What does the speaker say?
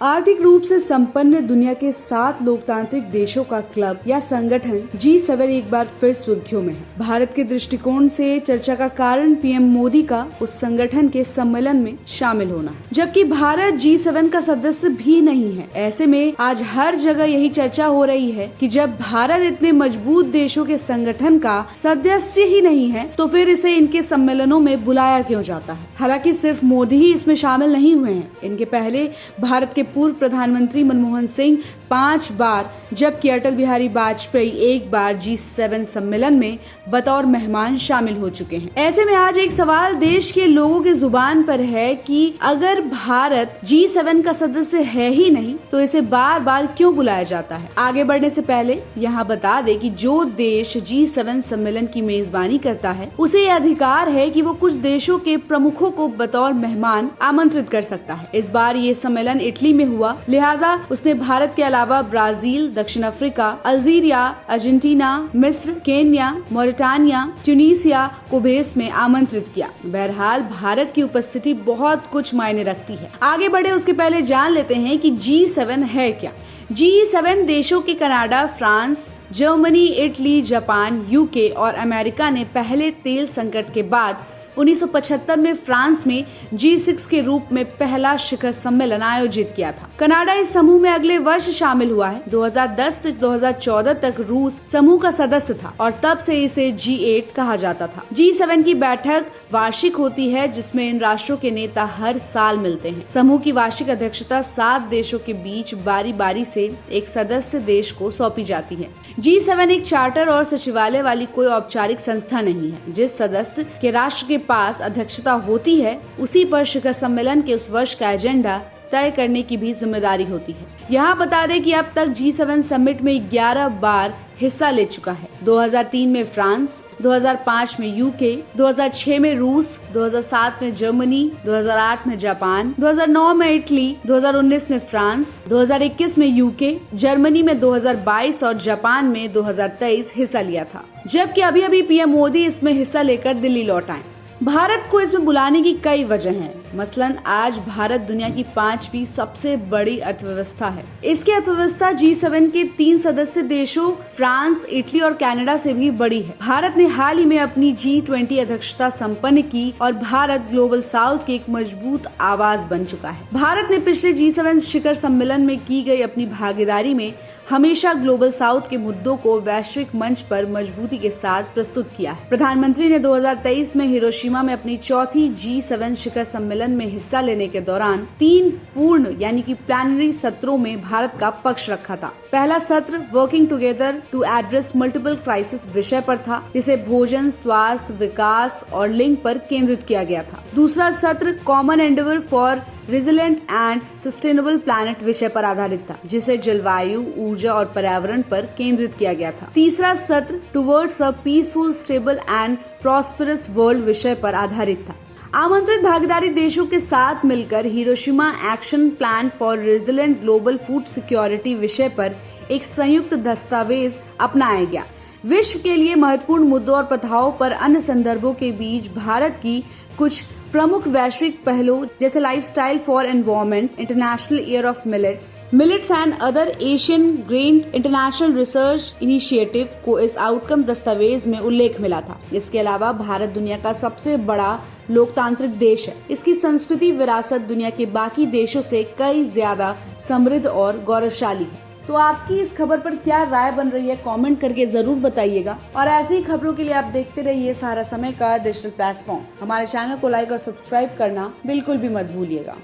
आर्थिक रूप से संपन्न दुनिया के 7 लोकतांत्रिक देशों का क्लब या संगठन G7 एक बार फिर सुर्खियों में है। भारत के दृष्टिकोण से चर्चा का कारण पीएम मोदी का उस संगठन के सम्मेलन में शामिल होना है, जबकि भारत G7 का सदस्य भी नहीं है। ऐसे में आज हर जगह यही चर्चा हो रही है कि जब भारत इतने मजबूत देशों के संगठन का सदस्य ही नहीं है तो फिर इसे इनके सम्मेलनों में बुलाया क्यों जाता है। हालांकि सिर्फ मोदी ही इसमें शामिल नहीं हुए हैं। इनके पहले भारत के पूर्व प्रधानमंत्री मनमोहन सिंह 5 बार, जबकि अटल बिहारी वाजपेयी एक बार G7 सम्मेलन में बतौर मेहमान शामिल हो चुके हैं। ऐसे में आज एक सवाल देश के लोगों के जुबान पर है कि अगर भारत G7 का सदस्य है ही नहीं तो इसे बार बार क्यों बुलाया जाता है। आगे बढ़ने से पहले यहाँ बता दे कि जो देश G7 सम्मेलन की मेजबानी करता है उसे यह अधिकार है कि वो कुछ देशों के प्रमुखों को बतौर मेहमान आमंत्रित कर सकता है। इस बार ये सम्मेलन इटली में हुआ, लिहाजा उसने भारत के अलावा ब्राजील, दक्षिण अफ्रीका, अल्जीरिया, अर्जेंटीना, मिस्र, केन्या, मोरिटानिया, ट्यूनीसिया को भी इसमें आमंत्रित किया। बहरहाल भारत की उपस्थिति बहुत कुछ मायने रखती है। आगे बढ़े उसके पहले जान लेते हैं कि G7 है क्या। G7 देशों के Canada, France, Germany, Italy, Japan, UK और अमेरिका ने पहले तेल संकट के बाद 1975 में फ्रांस में G6 के रूप में पहला शिखर सम्मेलन आयोजित किया था। कनाडा इस समूह में अगले वर्ष शामिल हुआ है। 2010 से 2014 तक रूस समूह का सदस्य था और तब से इसे G8 कहा जाता था। G7 की बैठक वार्षिक होती है जिसमें इन राष्ट्रों के नेता हर साल मिलते हैं। समूह की वार्षिक अध्यक्षता 7 देशों के बीच बारी बारी से एक सदस्य देश को सौंपी जाती है। G7 एक चार्टर और सचिवालय वाली कोई औपचारिक संस्था नहीं है। जिस सदस्य के राष्ट्र के पास अध्यक्षता होती है उसी पर शिखर सम्मेलन के उस वर्ष का एजेंडा तय करने की भी जिम्मेदारी होती है। यहाँ बता दें कि अब तक G7 समिट में 11 बार हिस्सा ले चुका है। 2003 में फ्रांस, 2005 में यूके, 2006 में रूस, 2007 में जर्मनी, 2008 में जापान, 2009 में इटली, 2019 में फ्रांस, 2021 में यूके, जर्मनी में 2022 और जापान में 2023 हिस्सा लिया था। जबकि अभी पीएम मोदी इसमें हिस्सा लेकर दिल्ली लौट आए। भारत को इसमें बुलाने की कई वजह हैं। मसलन आज भारत दुनिया की 5वीं सबसे बड़ी अर्थव्यवस्था है। इसकी अर्थव्यवस्था G7 के 3 सदस्य देशों फ्रांस, इटली और कनाडा से भी बड़ी है। भारत ने हाल ही में अपनी G20 अध्यक्षता संपन्न की और भारत ग्लोबल साउथ की एक मजबूत आवाज बन चुका है। भारत ने पिछले G7 शिखर सम्मेलन में की गई अपनी भागीदारी में हमेशा ग्लोबल साउथ के मुद्दों को वैश्विक मंच पर मजबूती के साथ प्रस्तुत किया है। प्रधानमंत्री ने 2023 में हिरोशिमा में अपनी चौथी G7 शिखर सम्मेलन में हिस्सा लेने के दौरान 3 पूर्ण यानी कि प्लेनरी सत्रों में भारत का पक्ष रखा था। पहला सत्र working together to address multiple crisis विषय पर था, जिसे भोजन, स्वास्थ्य, विकास और लिंग पर केंद्रित किया गया था। दूसरा सत्र common Endeavour for resilient and sustainable planet विषय पर आधारित था, जिसे जलवायु, ऊर्जा और पर्यावरण पर केंद्रित किया गया था। तीसरा सत्र towards a peaceful, stable and prosperous world विषय पर आधारित था। आमंत्रित भागीदारी देशों के साथ मिलकर Hiroshima action plan for resilient global food security विषय पर एक संयुक्त दस्तावेज अपनाया गया। विश्व के लिए महत्वपूर्ण मुद्दों और प्रथाओं पर अन्य संदर्भों के बीच भारत की कुछ प्रमुख वैश्विक पहलों जैसे lifestyle for environment, international year of millets and other Asian grain international research initiative को इस आउटकम दस्तावेज में उल्लेख मिला था। इसके अलावा भारत दुनिया का सबसे बड़ा लोकतांत्रिक देश है। इसकी संस्कृति विरासत दुनिया के बाकी देशों से कई ज्यादा समृद्ध और गौरवशाली है। तो आपकी इस खबर पर क्या राय बन रही है, कमेंट करके जरूर बताइएगा। और ऐसी ही खबरों के लिए आप देखते रहिए सहारा समय का डिजिटल प्लेटफॉर्म। हमारे चैनल को लाइक और सब्सक्राइब करना बिल्कुल भी मत भूलिएगा।